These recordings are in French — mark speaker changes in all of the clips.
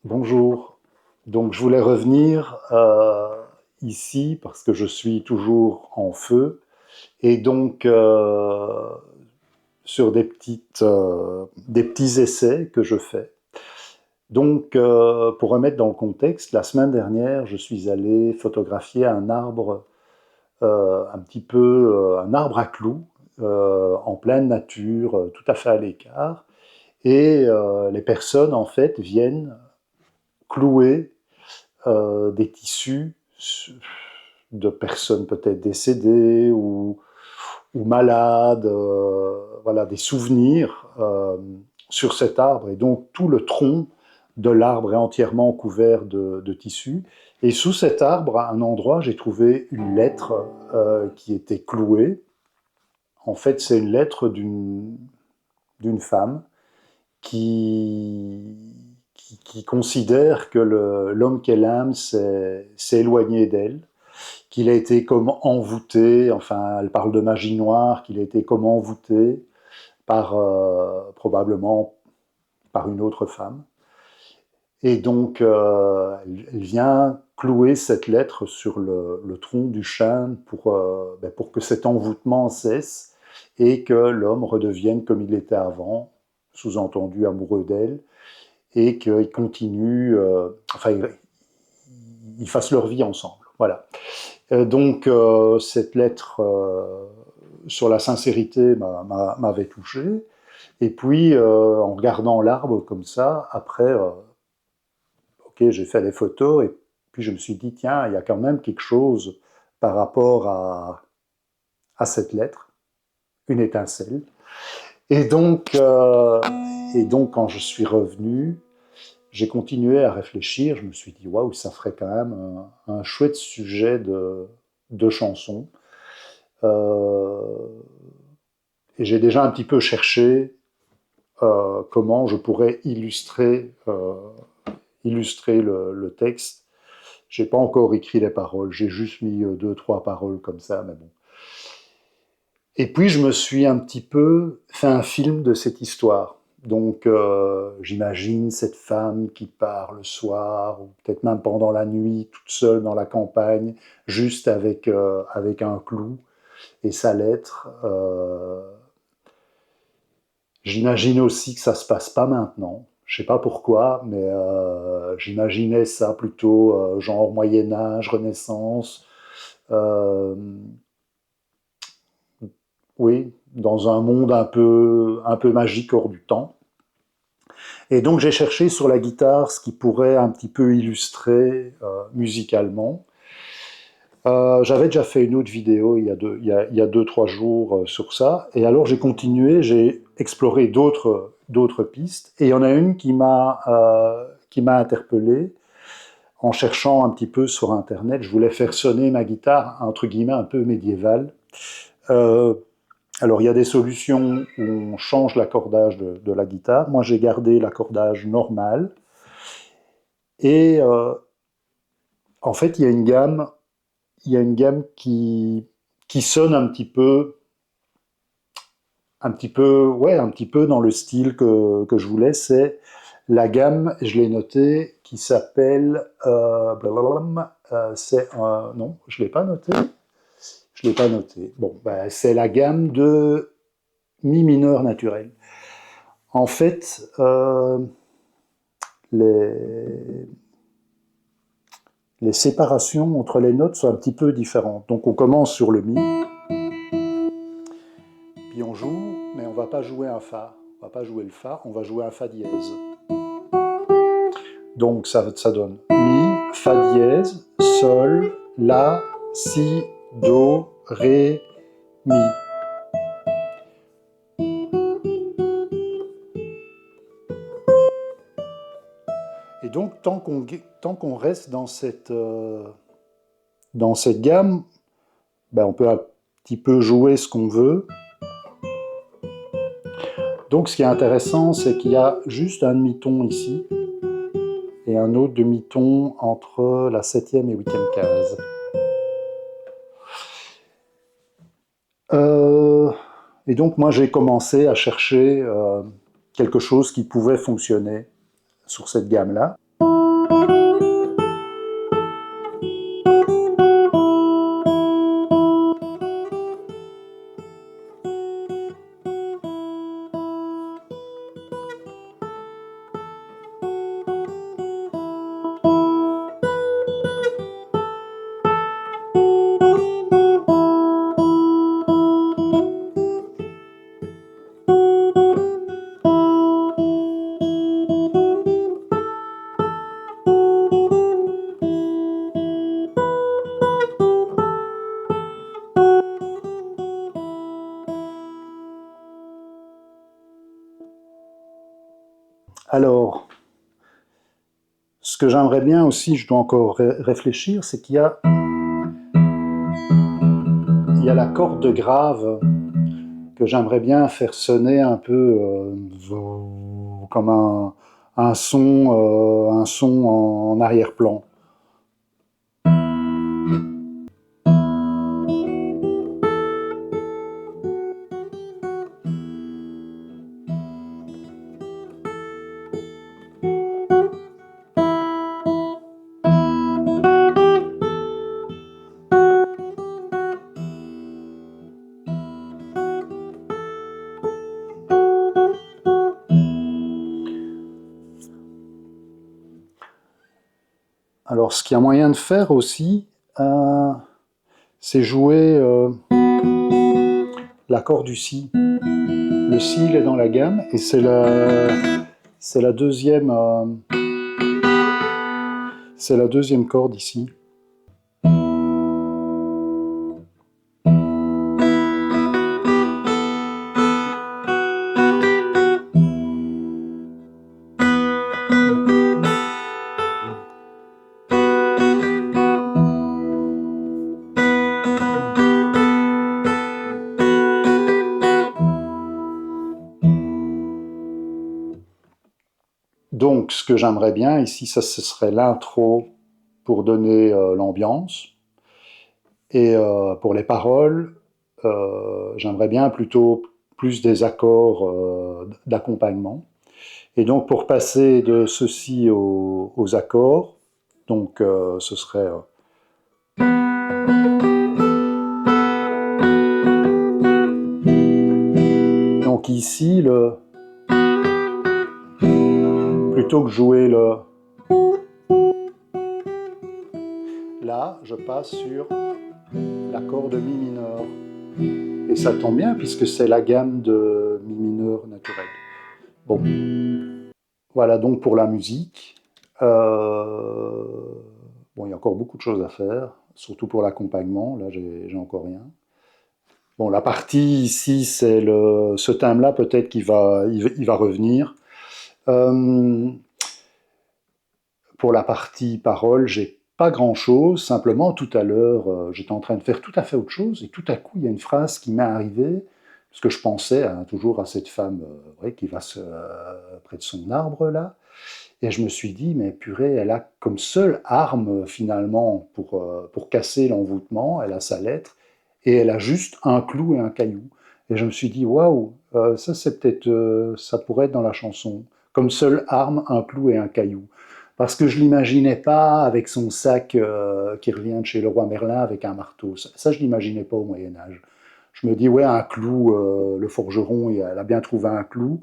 Speaker 1: Bonjour. Donc je voulais revenir ici parce que je suis toujours en feu et donc sur des petits essais que je fais. Donc pour remettre dans le contexte, la semaine dernière, je suis allé photographier un arbre un arbre à clous en pleine nature, tout à fait à l'écart. Et les personnes en fait viennent clouer des tissus de personnes peut-être décédées ou malades, voilà, des souvenirs sur cet arbre. Et donc tout le tronc de l'arbre est entièrement couvert de tissus. Et sous cet arbre, à un endroit, j'ai trouvé une lettre qui était clouée. En fait, c'est une lettre d'une femme qui, qui considère que l'homme qu'elle aime s'est éloigné d'elle, qu'il a été comme envoûté, enfin elle parle de magie noire, qu'il a été comme envoûté par probablement par une autre femme. Et donc elle vient clouer cette lettre sur le tronc du chêne pour que cet envoûtement cesse et que l'homme redevienne comme il était avant, sous-entendu amoureux d'elle, et qu'ils continuent, ils fassent leur vie ensemble. Voilà. Donc cette lettre sur la sincérité m'avait touché. Et puis en regardant l'arbre comme ça, après, ok, j'ai fait des photos et puis je me suis dit tiens, il y a quand même quelque chose par rapport à cette lettre, une étincelle. Et donc, euh, et donc quand je suis revenu, j'ai continué à réfléchir, je me suis dit, waouh, ça ferait quand même un chouette sujet de chanson. Euh, et j'ai déjà un petit peu cherché comment je pourrais illustrer le texte. J'ai pas encore écrit les paroles, j'ai juste mis deux, trois paroles comme ça, mais bon. Et puis je me suis un petit peu fait un film de cette histoire. Donc j'imagine cette femme qui part le soir, ou peut-être même pendant la nuit, toute seule dans la campagne, juste avec un clou et sa lettre. J'imagine aussi que ça se passe pas maintenant. Je sais pas pourquoi, mais j'imaginais ça plutôt genre Moyen Âge, Renaissance. Euh, oui, dans un monde un peu magique hors du temps. Et donc j'ai cherché sur la guitare ce qui pourrait un petit peu illustrer musicalement. J'avais déjà fait une autre vidéo il y a 2, 3 jours sur ça. Et alors j'ai continué, j'ai exploré d'autres pistes. Et il y en a une qui m'a interpellé en cherchant un petit peu sur Internet. Je voulais faire sonner ma guitare, entre guillemets, un peu médiévale. Euh, alors il y a des solutions où on change l'accordage de la guitare. Moi j'ai gardé l'accordage normal. Et en fait il y a une gamme qui sonne un petit peu dans le style que je voulais. C'est la gamme, je l'ai noté, qui s'appelle, non, je l'ai pas noté. Je l'ai pas noté. Bon, ben, c'est la gamme de mi mineur naturel. En fait, les, les séparations entre les notes sont un petit peu différentes. Donc on commence sur le mi, puis on joue, mais on va pas jouer un fa. On va pas jouer le fa, on va jouer un fa dièse. Donc ça donne mi, fa dièse, sol, la, si, do, ré, mi. Et donc tant qu'on reste dans cette gamme, ben, on peut un petit peu jouer ce qu'on veut. Donc ce qui est intéressant, c'est qu'il y a juste un demi-ton ici et un autre demi-ton entre la 7e et 8e case. Et donc moi j'ai commencé à chercher quelque chose qui pouvait fonctionner sur cette gamme-là. que j'aimerais bien aussi, je dois encore réfléchir, c'est il y a la corde grave que j'aimerais bien faire sonner un peu comme un son en arrière-plan. Alors, ce qu'il y a moyen de faire aussi, c'est jouer l'accord du si. Le si, il est dans la gamme, et c'est la deuxième corde ici. Donc, ce que j'aimerais bien ici, ça, ce serait l'intro pour donner l'ambiance. Et pour les paroles, j'aimerais bien plutôt plus des accords d'accompagnement. Et donc, pour passer de ceci aux accords, donc ce serait... donc ici, plutôt que jouer là, je passe sur l'accord de mi mineur. Et ça tombe bien puisque c'est la gamme de mi mineur naturel. Bon, voilà donc pour la musique. Bon, il y a encore beaucoup de choses à faire, surtout pour l'accompagnement. Là, j'ai encore rien. Bon, la partie ici, c'est ce thème-là, peut-être qu'il il va revenir. Pour la partie parole, j'ai pas grand-chose. Simplement, tout à l'heure, j'étais en train de faire tout à fait autre chose, et tout à coup, il y a une phrase qui m'est arrivée, parce que je pensais toujours à cette femme qui va près de son arbre, là, et je me suis dit, mais purée, elle a comme seule arme, finalement, pour casser l'envoûtement, elle a sa lettre, et elle a juste un clou et un caillou. Et je me suis dit, waouh, ça c'est peut-être, ça pourrait être dans la chanson. Comme seule arme, un clou et un caillou. Parce que je l'imaginais pas avec son sac qui revient de chez le roi Merlin avec un marteau. Ça je l'imaginais pas au Moyen-Âge. Je me dis, ouais, un clou, le forgeron, elle a bien trouvé un clou.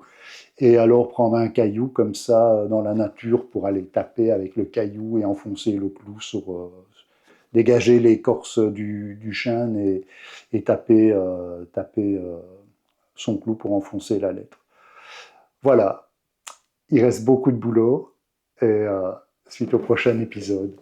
Speaker 1: Et alors prendre un caillou comme ça dans la nature pour aller taper avec le caillou et enfoncer le clou dégager l'écorce du chêne et taper son clou pour enfoncer la lettre. Voilà, il reste beaucoup de boulot et suite au prochain épisode.